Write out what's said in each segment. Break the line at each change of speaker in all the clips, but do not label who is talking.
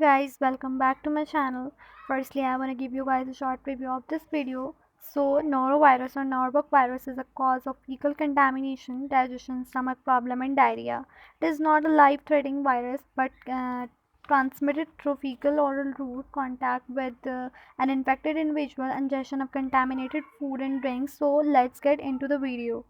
guys, welcome back to my channel. Firstly, I want to give you guys a short review of this video. So, norovirus or Norwalk virus is a cause of fecal contamination, digestion, stomach problem and diarrhea. It is not a life-threatening virus but transmitted through fecal oral route contact with an infected individual, ingestion of contaminated food and drinks. So, let's get into the video.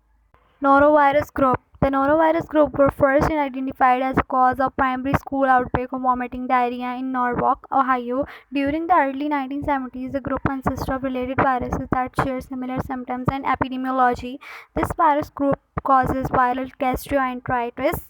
Norovirus group. The norovirus group were first identified as a cause of primary school outbreak of vomiting diarrhea in Norwalk, Ohio. During the early 1970s, the group consists of related viruses that share similar symptoms and epidemiology. This virus group causes viral gastroenteritis,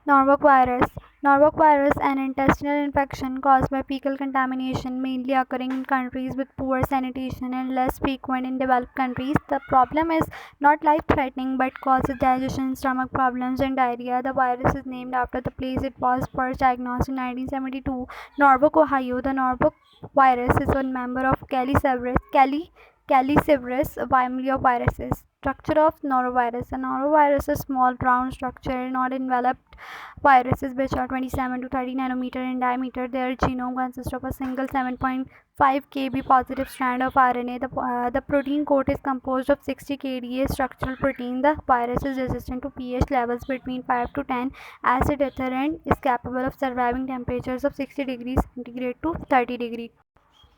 Norwalk virus. Norwalk virus, an intestinal infection caused by fecal contamination, mainly occurring in countries with poor sanitation and less frequent in developed countries. The problem is not life-threatening but causes digestion, stomach problems, and diarrhea. The virus is named after the place it was first diagnosed in 1972, Norwalk, Ohio. The Norwalk virus is a member of Calicivirus family of viruses. Structure of norovirus. A norovirus is a small round structure, not enveloped viruses which are 27 to 30 nanometer in diameter. Their genome consists of a single 7.5 kb positive strand of RNA. The protein coat is composed of 60 kDa structural protein. The virus is resistant to pH levels between 5 to 10. Acid ether and is capable of surviving temperatures of 60 degrees centigrade to 30 degrees.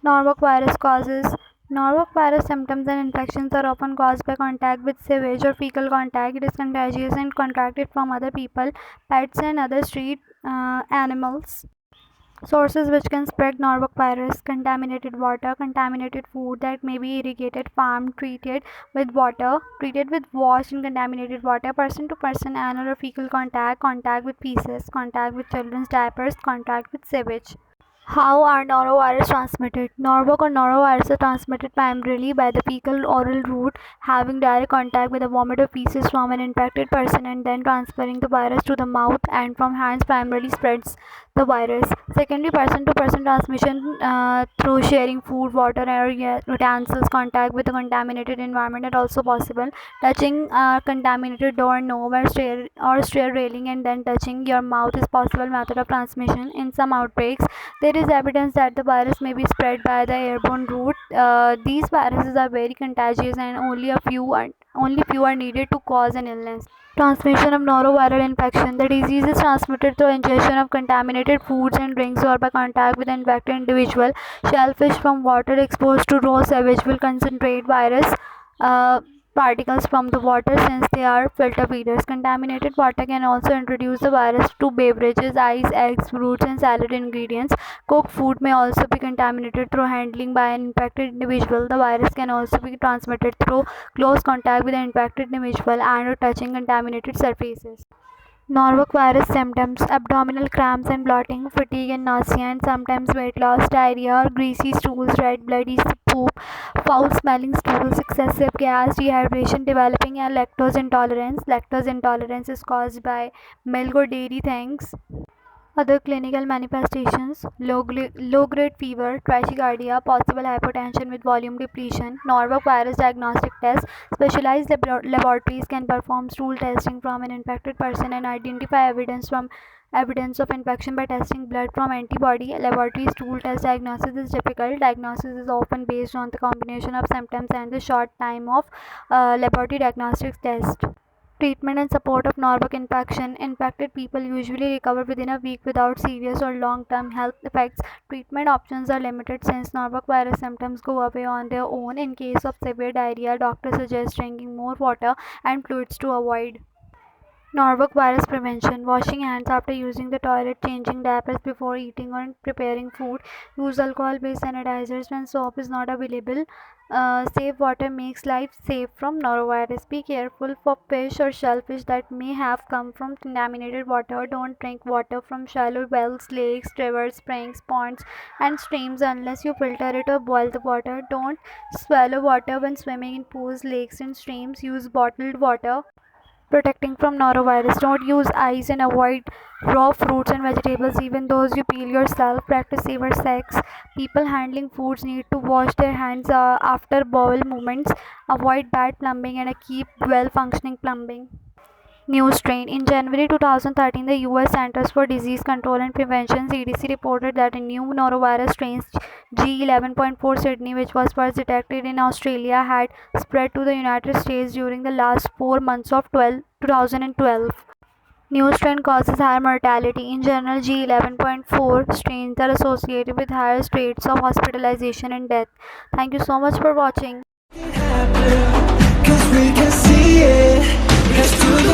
Norwalk virus causes. Norwalk virus symptoms and infections are often caused by contact with sewage or fecal contact. It is contagious and contracted from other people, pets, and other street animals. Sources which can spread Norwalk virus: contaminated water, contaminated food that may be irrigated, farmed, treated with washed and contaminated water, person to person, anal or fecal contact, contact with feces, contact with children's diapers, contact with sewage. How are norovirus transmitted? Norwalk or norovirus are transmitted primarily by the fecal oral route, having direct contact with the vomit or feces from an infected person and then transferring the virus to the mouth, and from hands primarily spreads the virus. Secondly, person to person transmission through sharing food, water, or utensils. Contact with the contaminated environment are also possible. Touching a contaminated door knob or stair railing and then touching your mouth is possible method of transmission. In some outbreaks, there is evidence that the virus may be spread by the airborne route. These viruses are very contagious and only few are needed to cause an illness. Transmission of noroviral infection. The disease is transmitted through ingestion of contaminated foods and drinks or by contact with an infected individual. Shellfish from water exposed to raw sewage will concentrate virus particles from the water since they are filter feeders. Contaminated water can also introduce the virus to beverages, ice, eggs, fruits, and salad ingredients. Cooked food may also be contaminated through handling by an infected individual. The virus can also be transmitted through close contact with an infected individual and or touching contaminated surfaces. Norwalk virus symptoms: abdominal cramps and bloating, fatigue and nausea, and sometimes weight loss, diarrhea or greasy stools, red bloody poop, foul smelling stools, excessive gas, dehydration, developing a lactose intolerance. Lactose intolerance is caused by milk or dairy things. Other clinical manifestations: low-grade fever, tachycardia, possible hypotension with volume depletion. Norwalk virus diagnostic test. Specialized laboratories can perform stool testing from an infected person and identify evidence of infection by testing blood from antibody. Laboratory stool test diagnosis is difficult. Diagnosis is often based on the combination of symptoms and the short time of laboratory diagnostics test. Treatment and support of Norwalk infection. Infected people usually recover within a week without serious or long-term health effects. Treatment options are limited since Norwalk virus symptoms go away on their own. In case of severe diarrhea, doctors suggest drinking more water and fluids to avoid. Norwalk virus prevention: washing hands after using the toilet, changing diapers before eating or preparing food, use alcohol-based sanitizers when soap is not available. Safe water makes life safe from norovirus. Be careful for fish or shellfish that may have come from contaminated water. Don't drink water from shallow wells, lakes, rivers, springs, ponds, and streams unless you filter it or boil the water. Don't swallow water when swimming in pools, lakes, and streams. Use bottled water. Protecting from norovirus: don't use ice and avoid raw fruits and vegetables, even those you peel yourself. Practice safer sex. People handling foods need to wash their hands after bowel movements. Avoid bad plumbing and keep well functioning plumbing. New strain. In January 2013, the US Centers for Disease Control and Prevention (CDC) reported that a new norovirus strain G11.4 Sydney, which was first detected in Australia, had spread to the United States during the last 4 months of 2012. New strain causes higher mortality. In general, G11.4 strains are associated with higher rates of hospitalization and death. Thank you so much for watching. 'Cause we can see it. Let's do the